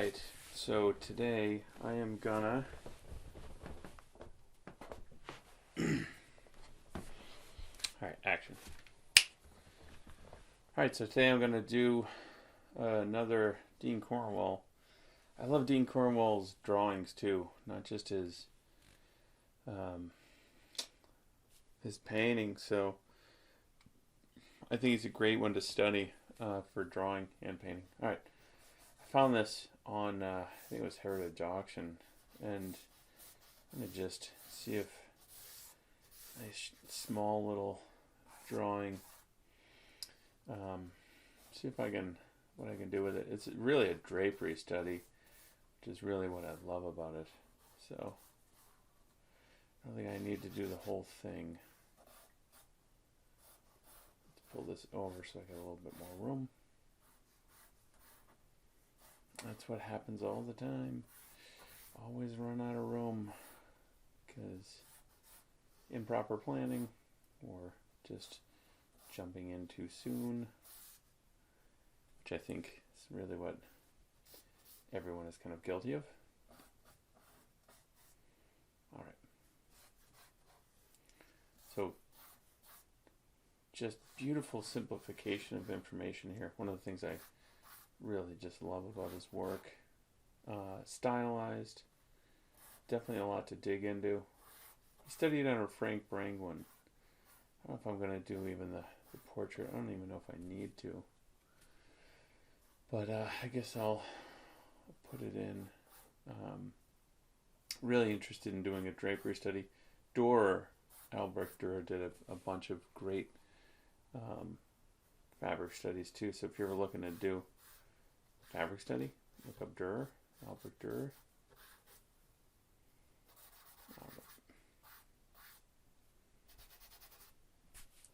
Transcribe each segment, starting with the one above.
Alright, so today I am gonna Alright, action. Alright, so today I'm gonna do another Dean Cornwell. I love Dean Cornwell's drawings too, not just his painting, so I think he's a great one to study for drawing and painting. Alright, I found this on, I think it was Heritage Auction, and I'm going to just see if a small little drawing, see if I can, what I can do with it. It's really a drapery study, which is really what I love about it. So, I don't think I need to do the whole thing. Let's pull this over so I get a little bit more room. That's what happens all the time. Always run out of room because improper planning or just jumping in too soon, which I think is really what everyone is kind of guilty of. All right. So just beautiful simplification of information here. One of the things I really just love about his work. Stylized. Definitely a lot to dig into. He studied under Frank Brangwyn. I don't know if I'm going to do even the portrait. I don't even know if I need to. But I guess I'll put it in. Really interested in doing a drapery study. Albrecht Dürer did a bunch of great fabric studies too. So if you're ever looking to do fabric study, look up Albrecht Dürer.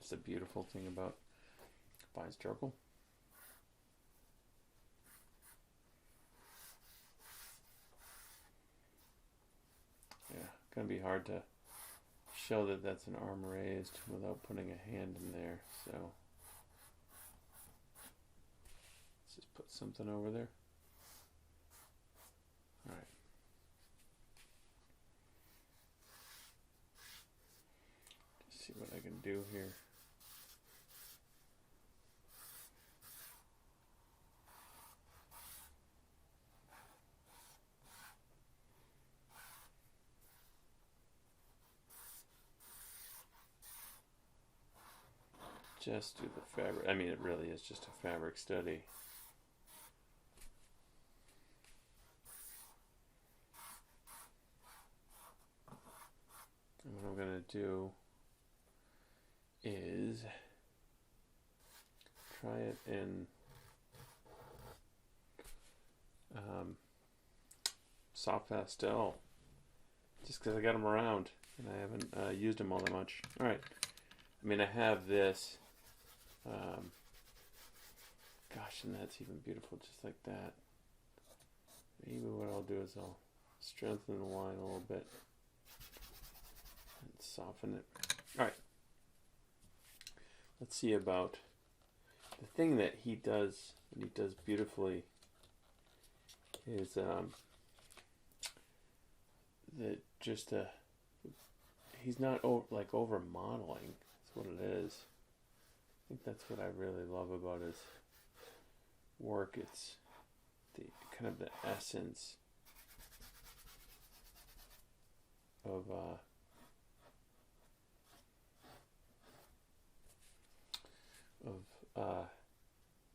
It's a beautiful thing about fine circle. Yeah, gonna be hard to show that that's an arm raised without putting a hand in there, so let's just put something over there. Alright. Just see what I can do here. Just do the fabric. I mean, it really is just a fabric study. And what I'm going to do is try it in soft pastel, just because I got them around and I haven't used them all that much. All right. I mean, I have this. Gosh, and that's even beautiful, just like that. Maybe what I'll do is I'll strengthen the line a little bit and soften it. All right. Let's see about the thing that he does, and he does beautifully, is that just he's not over modeling. That's what it is. I think that's what I really love about his work. It's the kind of the essence of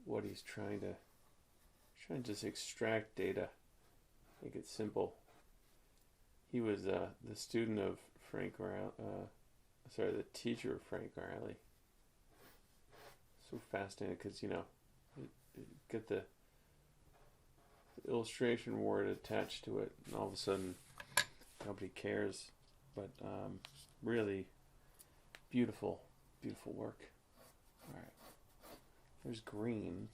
what he's trying to just extract data, make it simple. He was the student of the teacher of Frank Riley. So fascinating because, you get the illustration word attached to it, and all of a sudden nobody cares. But really beautiful work. All right, there's green.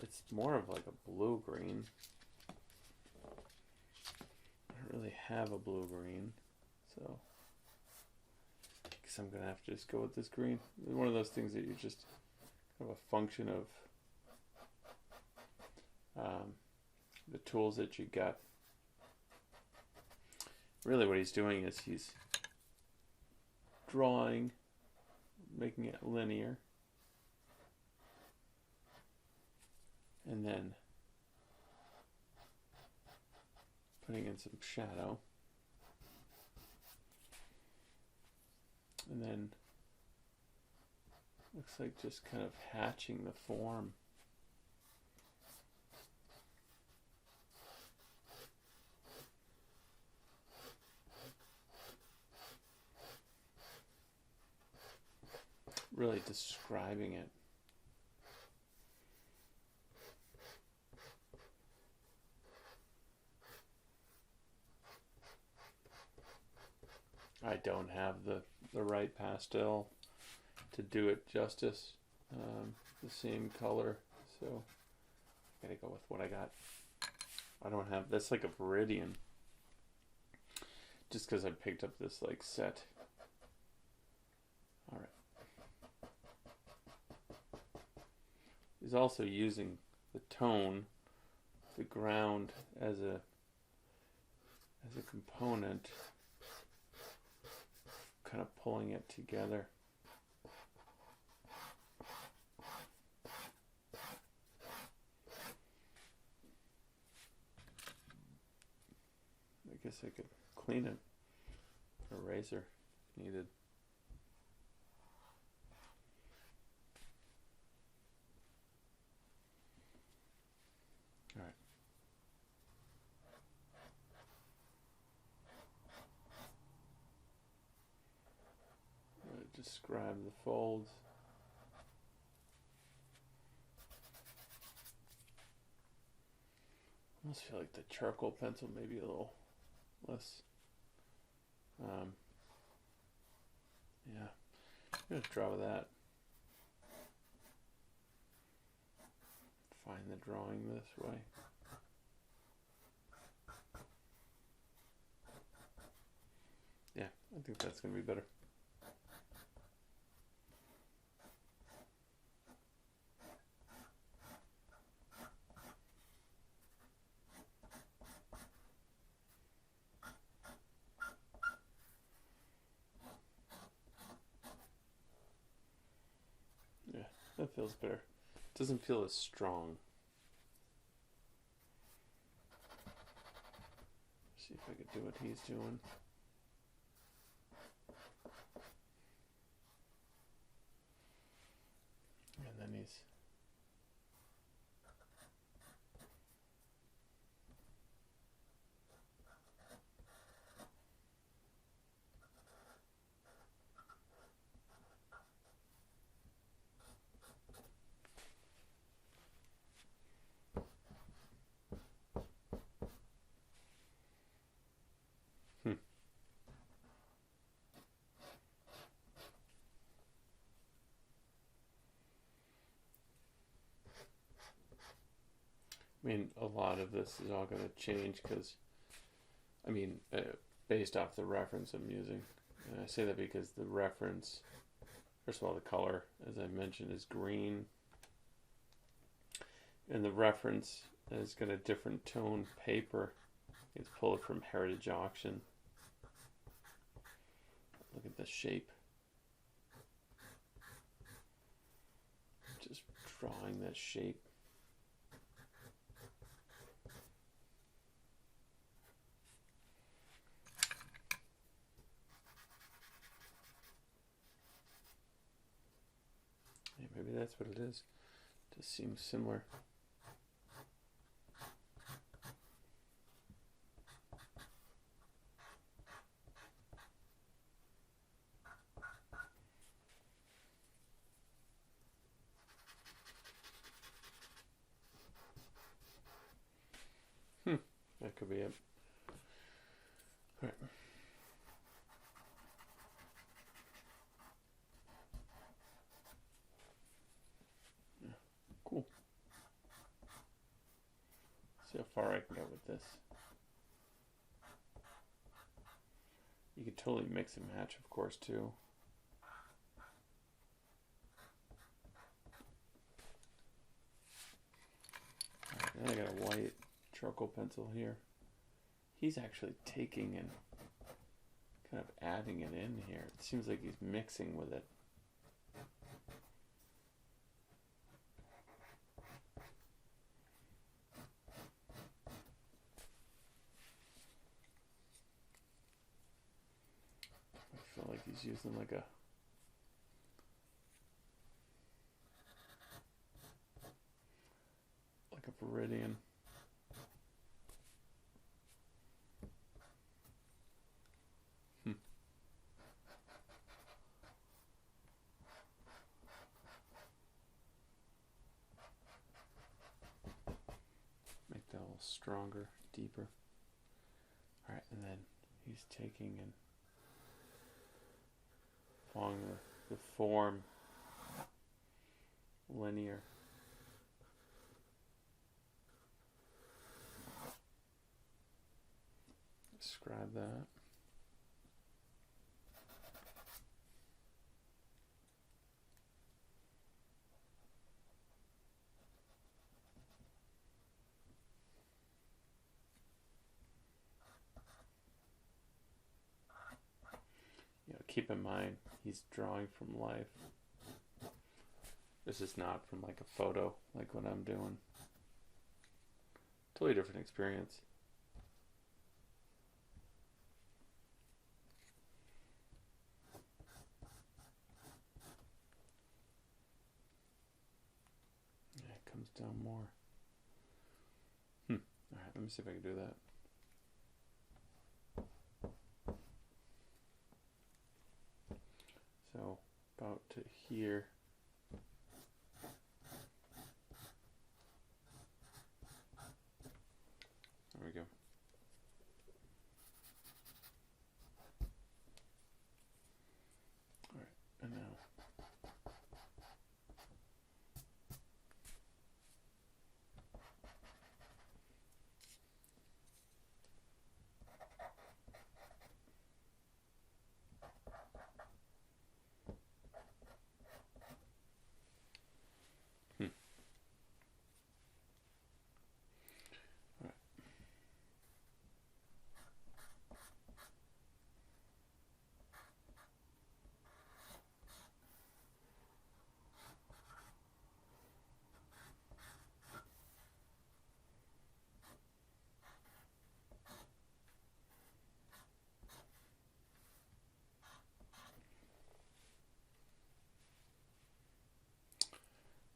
It's more of like a blue green. I don't really have a blue green, so I guess I'm gonna have to just go with this green. It's one of those things that you just kind of a function of the tools that you got. Really what he's doing is he's drawing, making it linear, and then putting in some shadow, and then looks like just kind of hatching the form. Really describing it. I don't have the right pastel to do it justice, the same color, so I gotta go with what I got. I don't have, that's like a Viridian, just because I picked up this like set. All right. He's also using the tone, the ground as a component, kind of pulling it together. I guess I could clean it, eraser if needed. All right. Describe the folds. I almost feel like the charcoal pencil may be a little less. Yeah, I'm gonna draw with that. Find the drawing this way. Yeah, I think that's gonna be better. Yeah, that feels better. It doesn't feel as strong. See if I could do what he's doing. And then he's I mean, a lot of this is all going to change because, I mean, based off the reference I'm using. And I say that because the reference, first of all, the color, as I mentioned, is green. And the reference has got a different tone paper. It's pulled from Heritage Auction. Look at the shape. Just drawing that shape. Yeah, maybe that's what it is. Just seems similar. That could be it. All right. Yeah, cool. See how far I can go with this. You could totally mix and match, of course, too. All right, then I got a white charcoal pencil here. He's actually taking and kind of adding it in here. It seems like he's mixing with it. I feel like he's using like a Viridian. Make that a little stronger, deeper. Alright, and then he's taking and following the form linear. Describe that. Keep in mind, he's drawing from life. This is not from like a photo, like what I'm doing. Totally different experience. Yeah, it comes down more. Alright, let me see if I can do that. So, about to here. There we go. Alright, and now.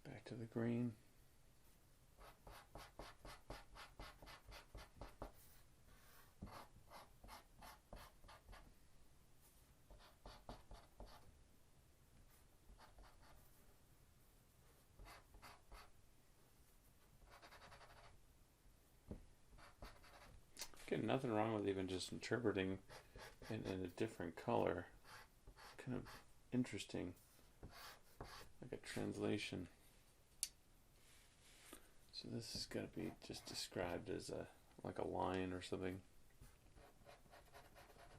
Back to the green. Again, nothing wrong with even just interpreting in a different color. Kind of interesting, like a translation. So this is going to be just described as like a line or something.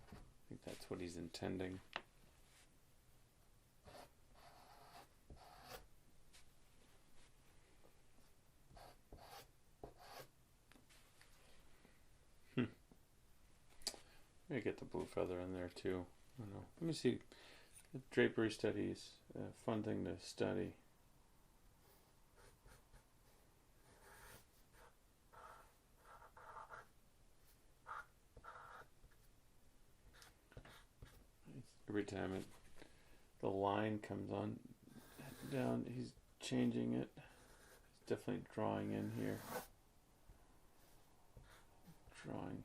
I think that's what he's intending. Maybe get the blue feather in there too. I don't know. Let me see. The drapery studies, fun thing to study. Every time the line comes on down, he's changing it. He's definitely drawing in here. Drawing.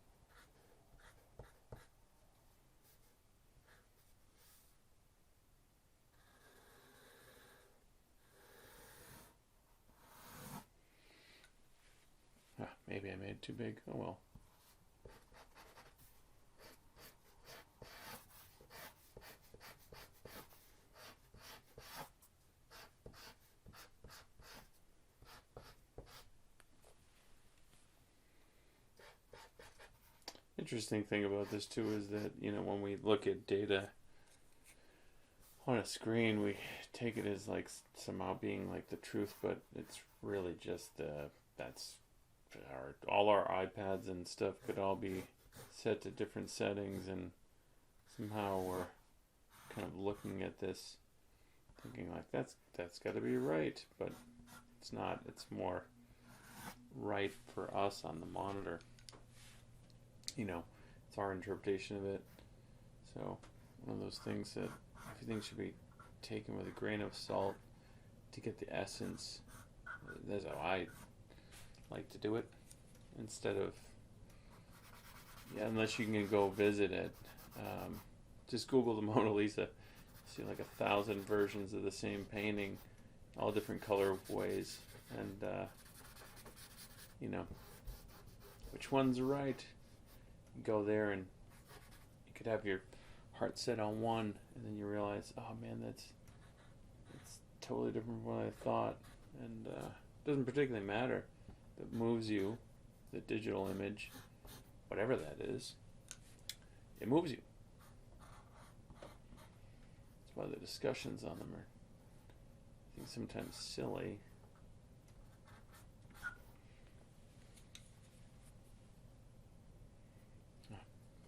Maybe I made it too big. Oh well. Interesting thing about this too is that, you know, when we look at data on a screen, we take it as like somehow being like the truth, but it's really just that's all our iPads and stuff could all be set to different settings, and somehow we're kind of looking at this thinking like that's got to be right, but it's not. It's more right for us on the monitor. It's our interpretation of it. So one of those things that everything should be taken with a grain of salt to get the essence. That's how I like to do it, instead of unless you can go visit it. Just Google the Mona Lisa. See like 1,000 versions of the same painting, all different colorways, and which one's right. You go there and you could have your heart set on one, and then you realize, oh man, that's totally different from what I thought, and it doesn't particularly matter. That moves you, the digital image, whatever that is, it moves you. That's why the discussions on them are, I think, sometimes silly.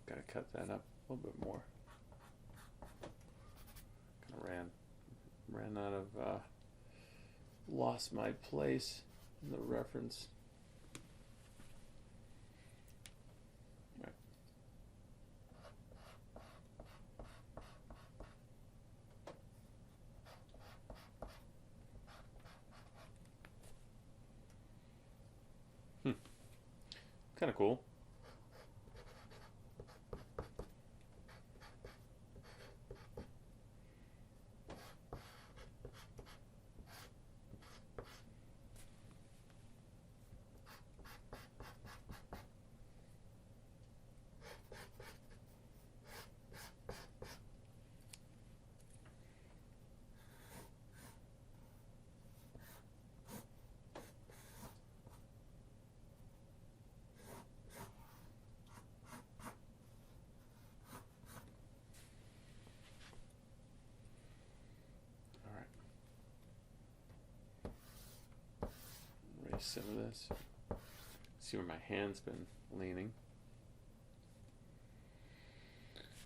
Gotta cut that up a little bit more. Kind of ran out of, lost my place in the reference. Right. Kind of cool. Some of this. See where my hand's been leaning.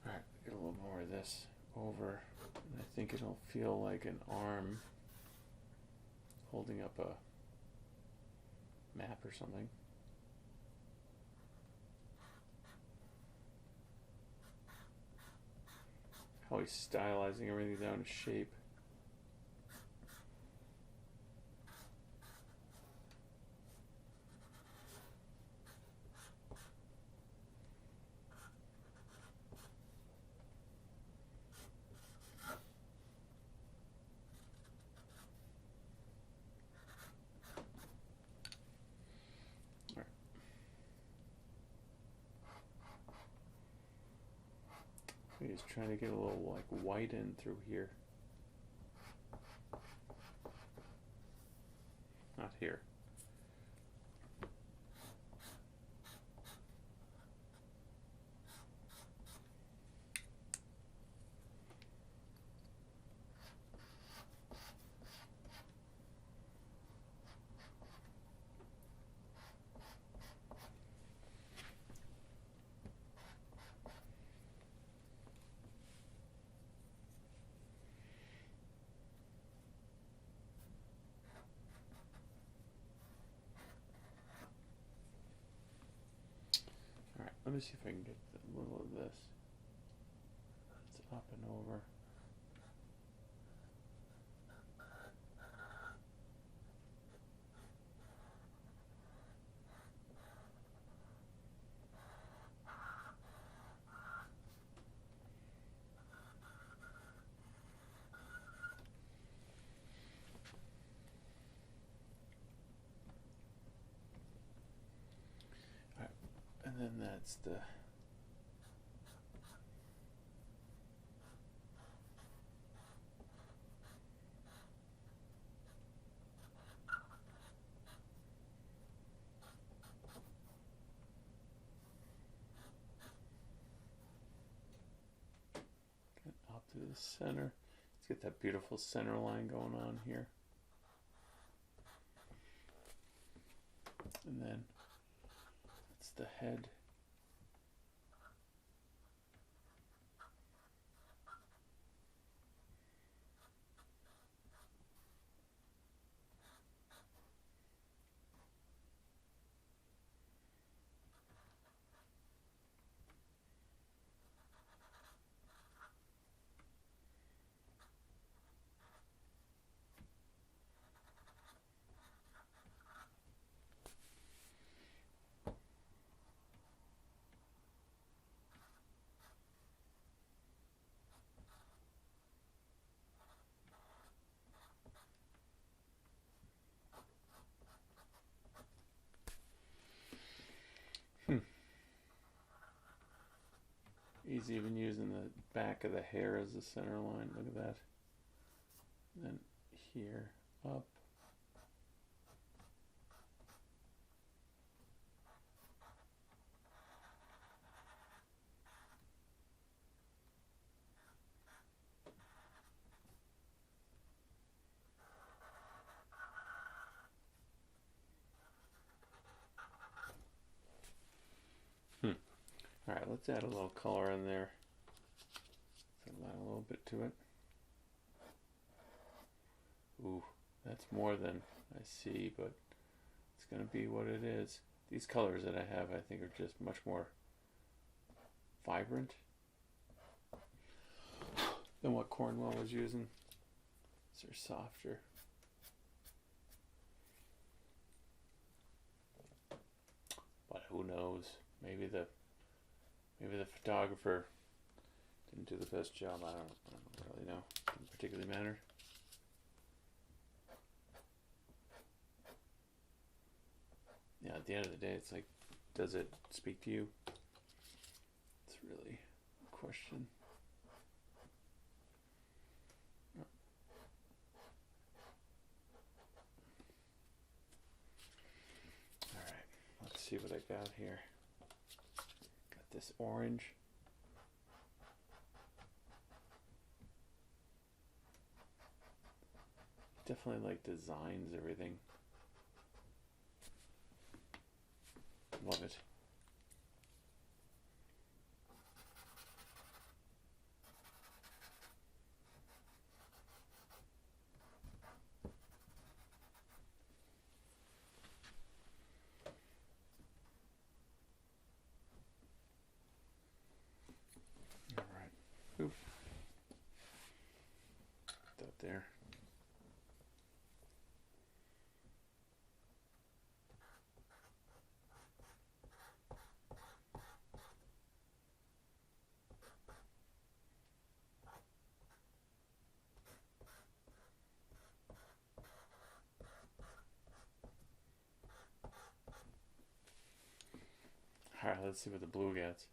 Alright, get a little more of this over, and I think it'll feel like an arm holding up a map or something. How he's stylizing everything down to shape. He's trying to get a little like white in through here. Not here. Let me see if I can get a little of this. It's up and over. And then that's the up to the center. Let's get that beautiful center line going on here. And then the head. He's even using the back of the hair as the center line. Look at that. And then here, up. Alright, let's add a little color in there. Let's add a little bit to it. Ooh, that's more than I see, but it's going to be what it is. These colors that I have, I think, are just much more vibrant than what Cornwell was using. They're softer. But who knows? Maybe the photographer didn't do the best job. I don't really know. Didn't particularly matter. Yeah, at the end of the day, it's like, does it speak to you? It's really a question. Alright, let's see what I got here. Got this orange. Definitely like designs everything. Love it. All right. Oop. Put that there. Alright, let's see what the blue gets.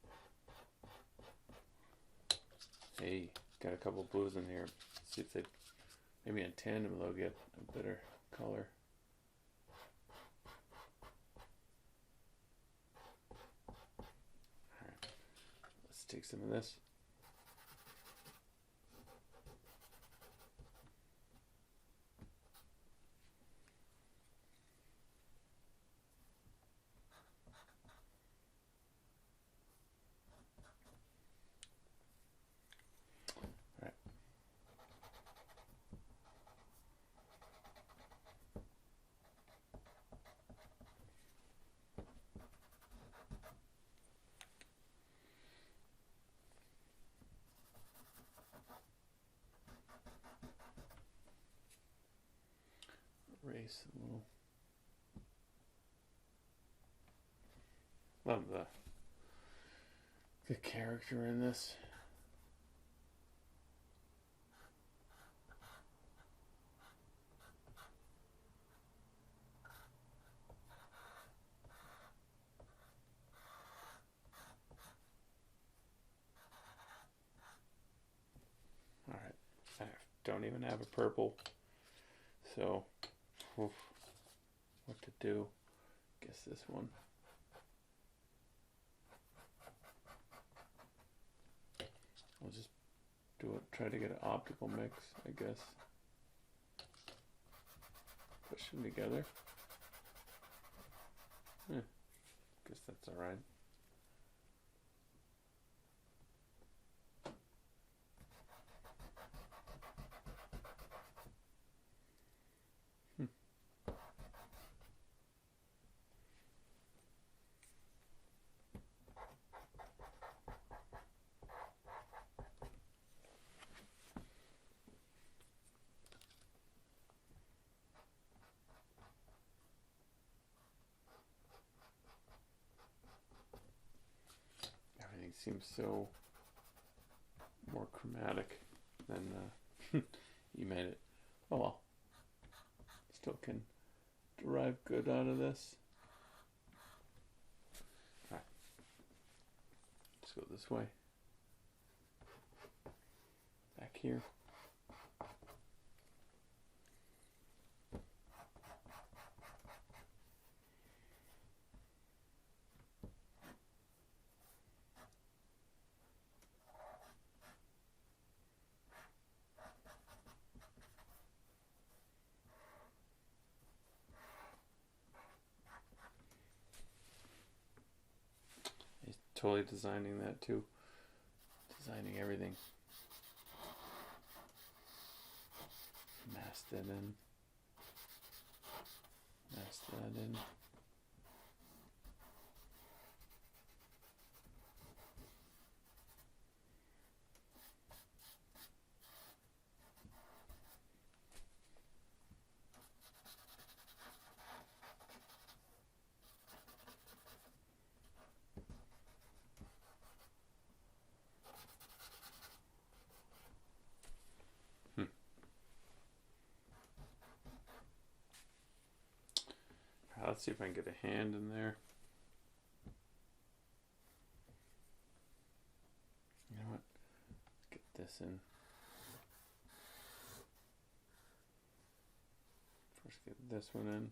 Hey, got a couple blues in here. Let's see if they, maybe in tandem they'll get a better color. Alright, let's take some of this. Erase a little. Love the character in this. All right, I don't even have a purple, so oof, what to do? Guess this one. I'll just do it. Try to get an optical mix, I guess. Push them together. Good Guess that's all right. Everything seems so more chromatic than you made it. Oh well. Still can derive good out of this. Alright. Let's go this way. Back here. He's totally designing that too. Designing everything. Mask that in. Mask that in. Let's see if I can get a hand in there. You know what? Let's get this in. First get this one in.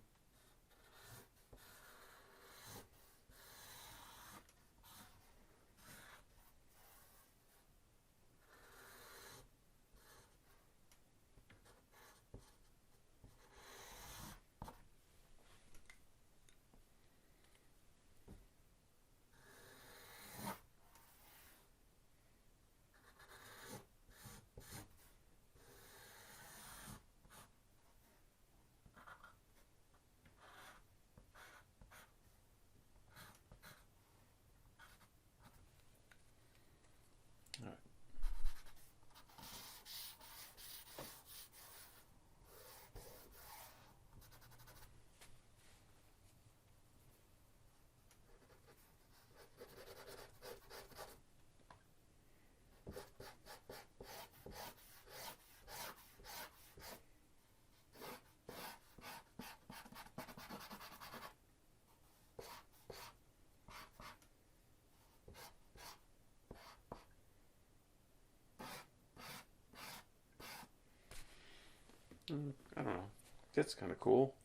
I don't know. That's kind of cool.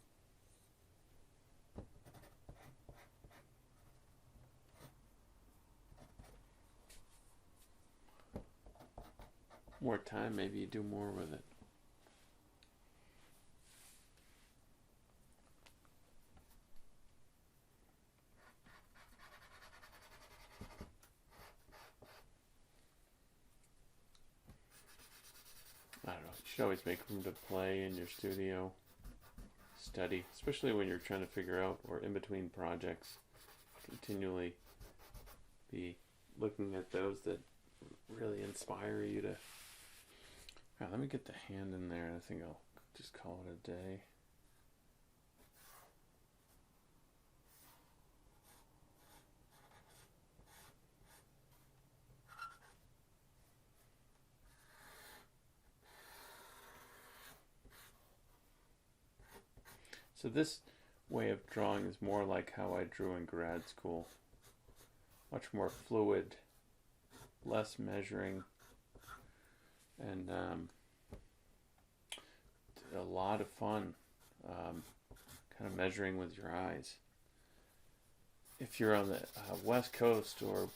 More time, maybe you do more with it. I don't know. You should always make room to play in your studio. Study, especially when you're trying to figure out, or in between projects, continually be looking at those that really inspire you to. All right, let me get the hand in there. I think I'll just call it a day. So this way of drawing is more like how I drew in grad school. Much more fluid, less measuring, and a lot of fun kind of measuring with your eyes. If you're on the West Coast or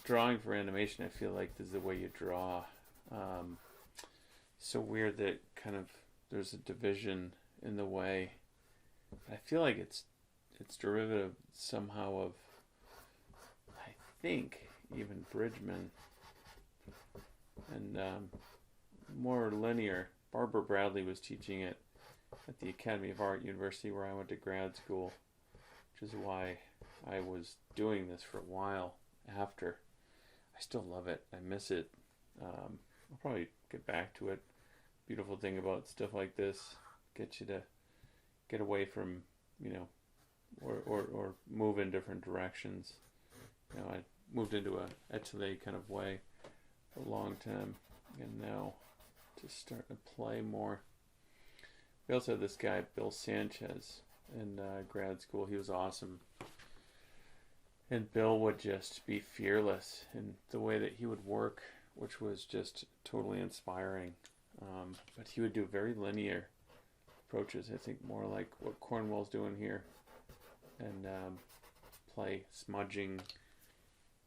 drawing for animation, I feel like this is the way you draw. So weird that kind of there's a division in the way. I feel like it's derivative somehow of think even Bridgman, and more linear. Barbara Bradley was teaching it at the Academy of Art, University where I went to grad school, which is why I was doing this for a while after. I still love it. I miss it. I'll probably get back to it. Beautiful thing about stuff like this, get you to get away from, or move in different directions. I moved into a etchele kind of way for a long time, and now just starting to play more. We also had this guy, Bill Sanchez, in grad school. He was awesome. And Bill would just be fearless in the way that he would work, which was just totally inspiring. But he would do very linear approaches, I think more like what Cornwell's doing here. And play smudging,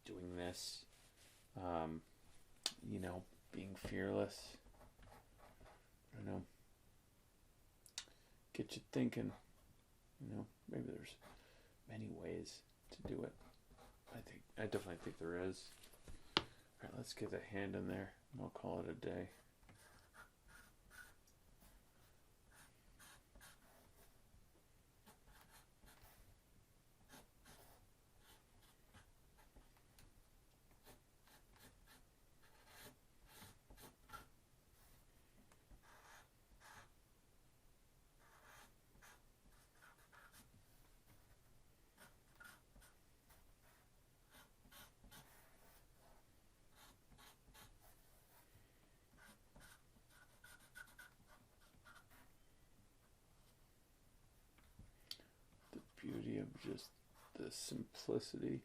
doing this, being fearless. I don't know. Get you thinking. Maybe there's many ways to do it. I definitely think there is. Alright, let's get a hand in there and I'll call it a day. Beauty of just the simplicity.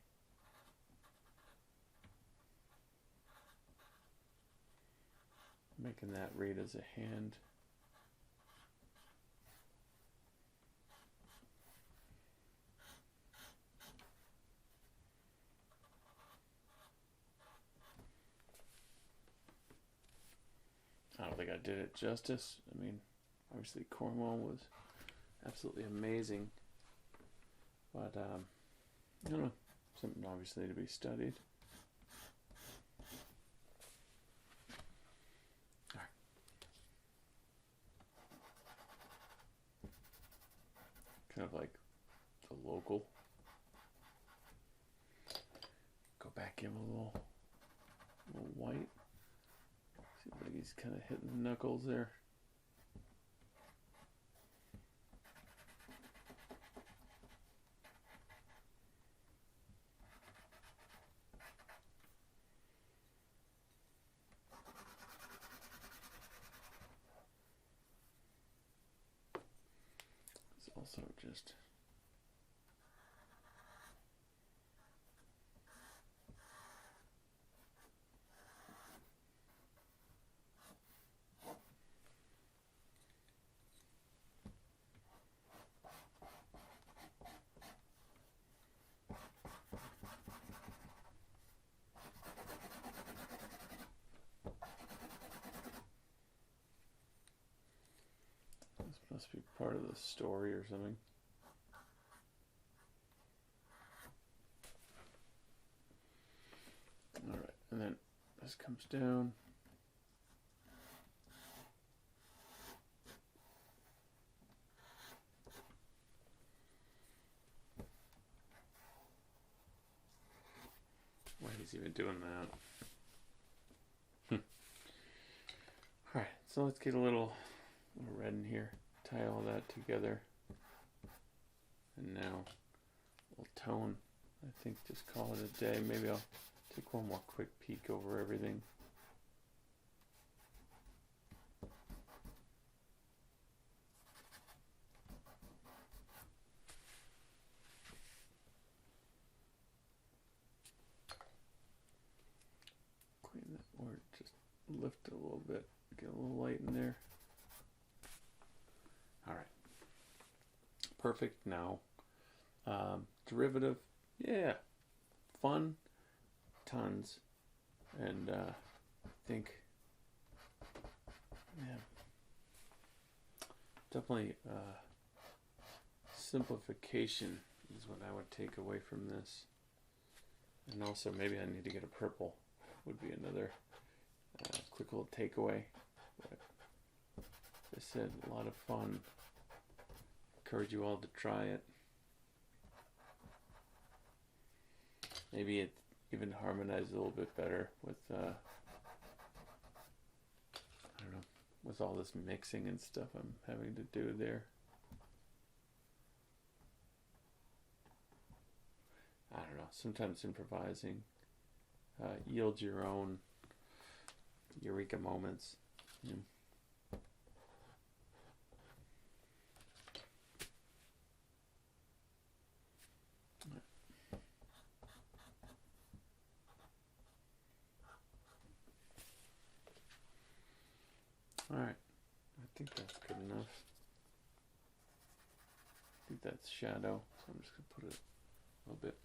Making that read as a hand. I don't think I did it justice. I mean, obviously Cornwell was absolutely amazing. But, I don't know, something obviously to be studied. All right. Kind of like the local. Go back, give him a little white. Seems like he's kind of hitting the knuckles there. Also just this must be part of the story or something. Alright, and then this comes down. Why he's even doing that. Alright, so let's get a little red in here. Tie all that together. And now we'll tone. I think just call it a day. Maybe I'll take one more quick peek over everything. Clean that, or just lift it a little bit. Get a little light in there. Alright. Perfect now. Derivative, yeah. Fun, tons. And I think, yeah, definitely simplification is what I would take away from this. And also maybe I need to get a purple. Would be another quick little takeaway. But as I said, a lot of fun. Encourage you all to try it. Maybe it even harmonizes a little bit better with I don't know, with all this mixing and stuff I'm having to do there. I don't know, sometimes improvising yields your own eureka moments. You know. Alright, I think that's good enough. I think that's shadow, so I'm just going to put it a little bit